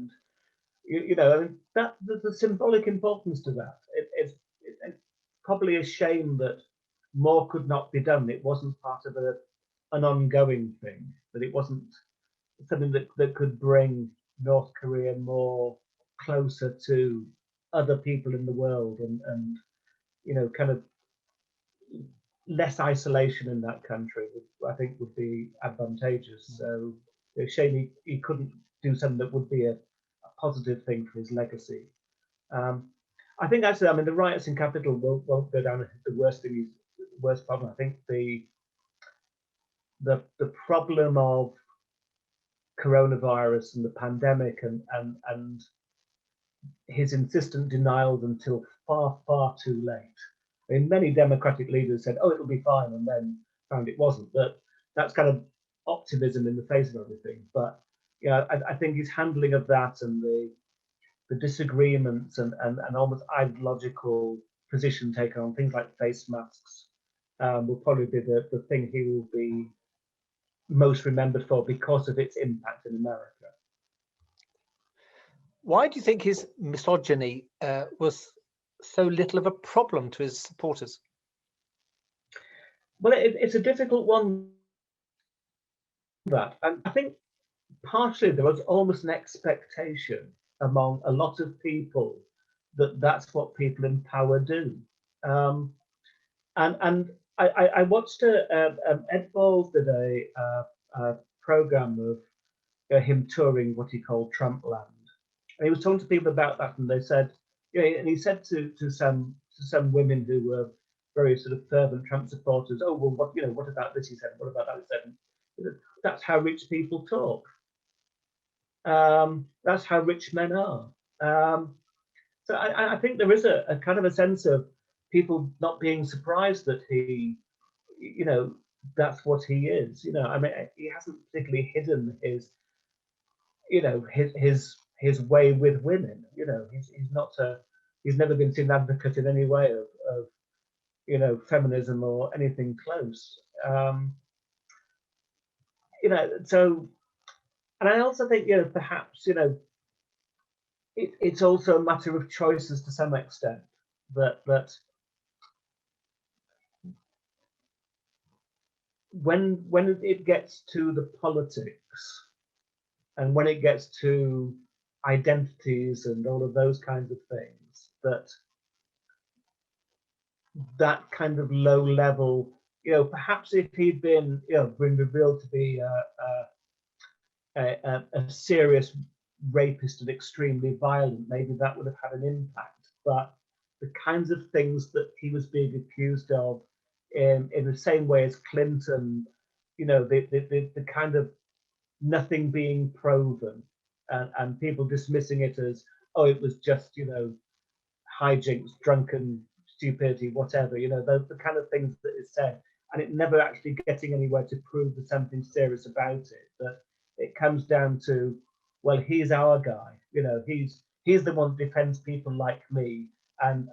Speaker 2: mean, that there's a symbolic importance to that. It's probably a shame that more could not be done. It wasn't part of an ongoing thing, that it wasn't something that could bring North Korea more closer to other people in the world, and you know, kind of less isolation in that country, I think would be advantageous. So it's a shame he couldn't do something that would be a positive thing for his legacy. I think actually, I mean, the riots in Capital won't go down as the worst thing, worst problem. I think the problem of coronavirus and the pandemic and his insistent denials until far too late. I mean, many Democratic leaders said, "Oh, it'll be fine," and then found it wasn't. But that's kind of optimism in the face of everything. But yeah, I think his handling of that and the disagreements and almost ideological position taken on things like face masks will probably be the thing he will be most remembered for because of its impact in America.
Speaker 1: Why do you think his misogyny was so little of a problem to his supporters?
Speaker 2: Well, it's a difficult one, that, and I think partially there was almost an expectation among a lot of people that that's what people in power do. And I watched Ed Balls did a program of him touring what he called Trump land, and he was talking to people about that, and they said, you know, and he said to some women who were very sort of fervent Trump supporters, "Oh, well, what about this?" He said, "What about that?" He said, "That's how rich people talk. That's how rich men are." So I think there is a kind of a sense of people not being surprised that he, you know, that's what he is. You know, I mean, he hasn't particularly hidden his, you know, his way with women. You know, he's never been seen an advocate in any way of you know, feminism or anything close. You know, so, and I also think, you know, perhaps, you know, it's also a matter of choices to some extent, that when it gets to the politics and when it gets to identities and all of those kinds of things, that kind of low level, you know, perhaps if he'd been, you know, been revealed to be a serious rapist and extremely violent, maybe that would have had an impact. But the kinds of things that he was being accused of, in the same way as Clinton, you know, the kind of nothing being proven, and people dismissing it as, oh, it was just, you know, hijinks, drunken stupidity, whatever, you know, the kind of things that is said, and it never actually getting anywhere to prove there's something serious about it. That it comes down to, well, he's our guy, you know, he's the one that defends people like me, and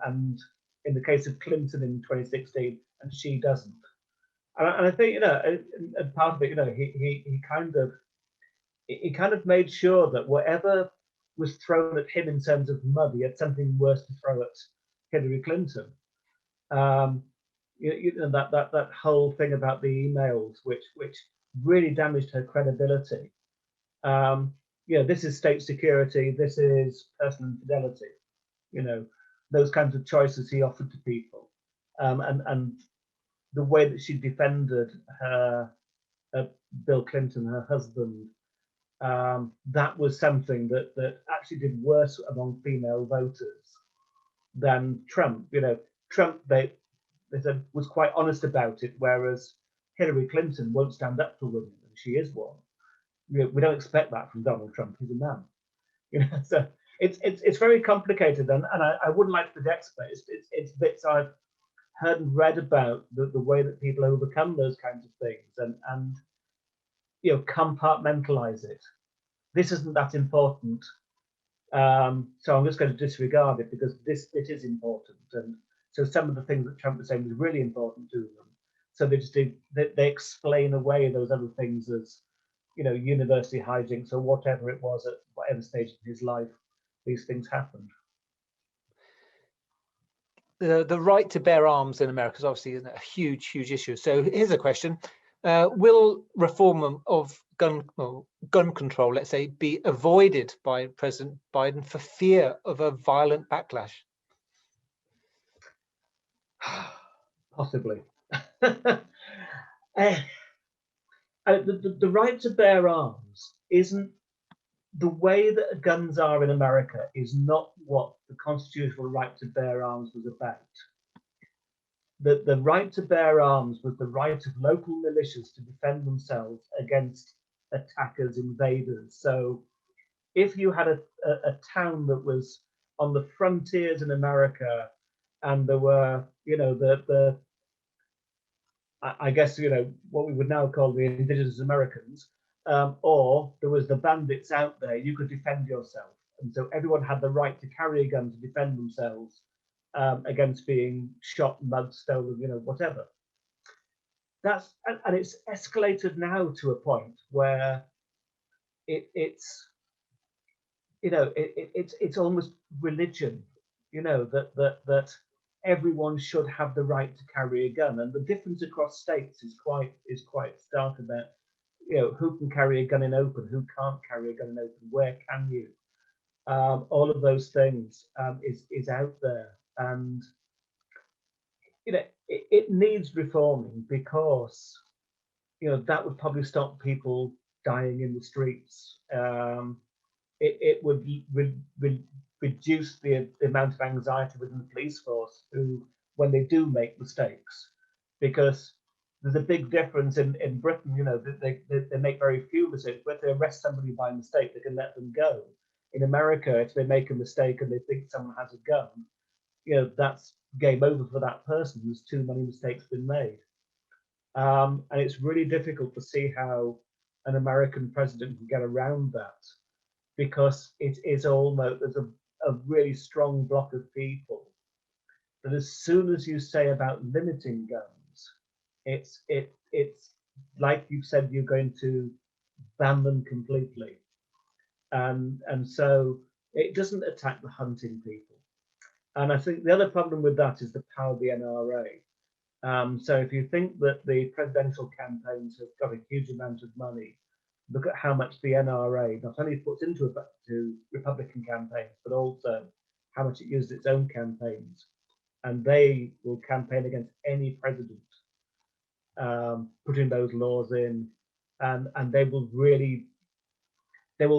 Speaker 2: in the case of Clinton in 2016, and she doesn't. And I think, you know, and part of it, you know, he kind of made sure that whatever was thrown at him in terms of mud, he had something worse to throw at Hillary Clinton. You know, that whole thing about the emails, which really damaged her credibility. You know, this is state security, this is personal infidelity. You know, those kinds of choices he offered to people, and the way that she defended her Bill Clinton, her husband. That was something that actually did worse among female voters than Trump. You know, Trump, they said, was quite honest about it, whereas Hillary Clinton won't stand up for women, and she is one. You know, we don't expect that from Donald Trump. He's a man. You know, so it's very complicated, and I wouldn't like to be the expert. It's bits I've heard and read about the way that people overcome those kinds of things, and you know, compartmentalize it. This isn't that important, so I'm just going to disregard it because it is important. And so some of the things that Trump was saying was really important to them. So they explain away those other things as, you know, university hijinks or whatever it was at whatever stage of his life these things happened.
Speaker 1: The right to bear arms in America is obviously a huge issue. So here's a question: Will reform of gun control, let's say, be avoided by President Biden for fear of a violent backlash?
Speaker 2: Possibly. The right to bear arms isn't the way that guns are in America is not what the constitutional right to bear arms was about. The right to bear arms was the right of local militias to defend themselves against attackers, invaders. So if you had a town that was on the frontiers in America, and there were, I guess, what we would now call the indigenous Americans, or there was the bandits out there, you could defend yourself. And so everyone had the right to carry a gun to defend themselves against being shot, mugged, stolen, whatever. And it's escalated now to a point where it's almost religion, that everyone should have the right to carry a gun, and the difference across states is quite stark about who can carry a gun in open, who can't carry a gun in open, where can you, all of those things is out there, and it needs reforming, because that would probably stop people dying in the streets. It would reduce the amount of anxiety within the police force, who, when they do make mistakes, because there's a big difference in Britain, they make very few mistakes, but if they arrest somebody by mistake, they can let them go. In America, if they make a mistake and they think someone has a gun, that's game over for that person. There's too many mistakes been made. And it's really difficult to see how an American president can get around that, because it is almost, there's a really strong block of people that as soon as you say about limiting guns, it's like you've said, you're going to ban them completely. And so it doesn't attack the hunting people. And I think the other problem with that is the power of the NRA. So if you think that the presidential campaigns have got a huge amount of money, look at how much the NRA not only puts into Republican campaigns, but also how much it uses its own campaigns. And they will campaign against any president, putting those laws in, and they will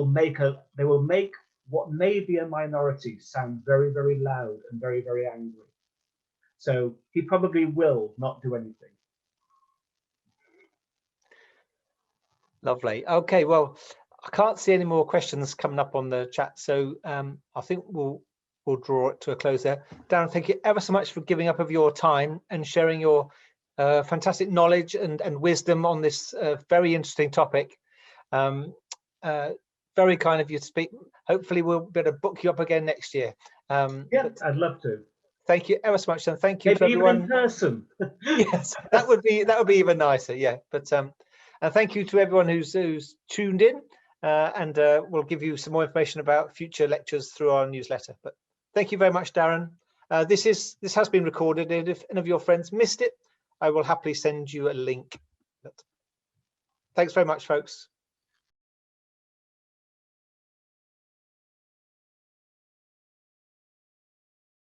Speaker 2: make what may be a minority sound very, very loud and very, very angry. So he probably will not do anything.
Speaker 1: Lovely. Okay, well, I can't see any more questions coming up on the chat, so I think we'll draw it to a close there. Darren, thank you ever so much for giving up of your time and sharing your fantastic knowledge and wisdom on this very interesting topic. Very kind of you to speak. Hopefully we'll be able to book you up again next year.
Speaker 2: Yeah, I'd love to.
Speaker 1: Thank you ever so much, and thank you
Speaker 2: Maybe
Speaker 1: to everyone.
Speaker 2: Even in person.
Speaker 1: Yes, that would be even nicer. Yeah, but and thank you to everyone who's tuned in, and we'll give you some more information about future lectures through our newsletter. But thank you very much, Darren. This has been recorded, and if any of your friends missed it, I will happily send you a link. But thanks very much, folks.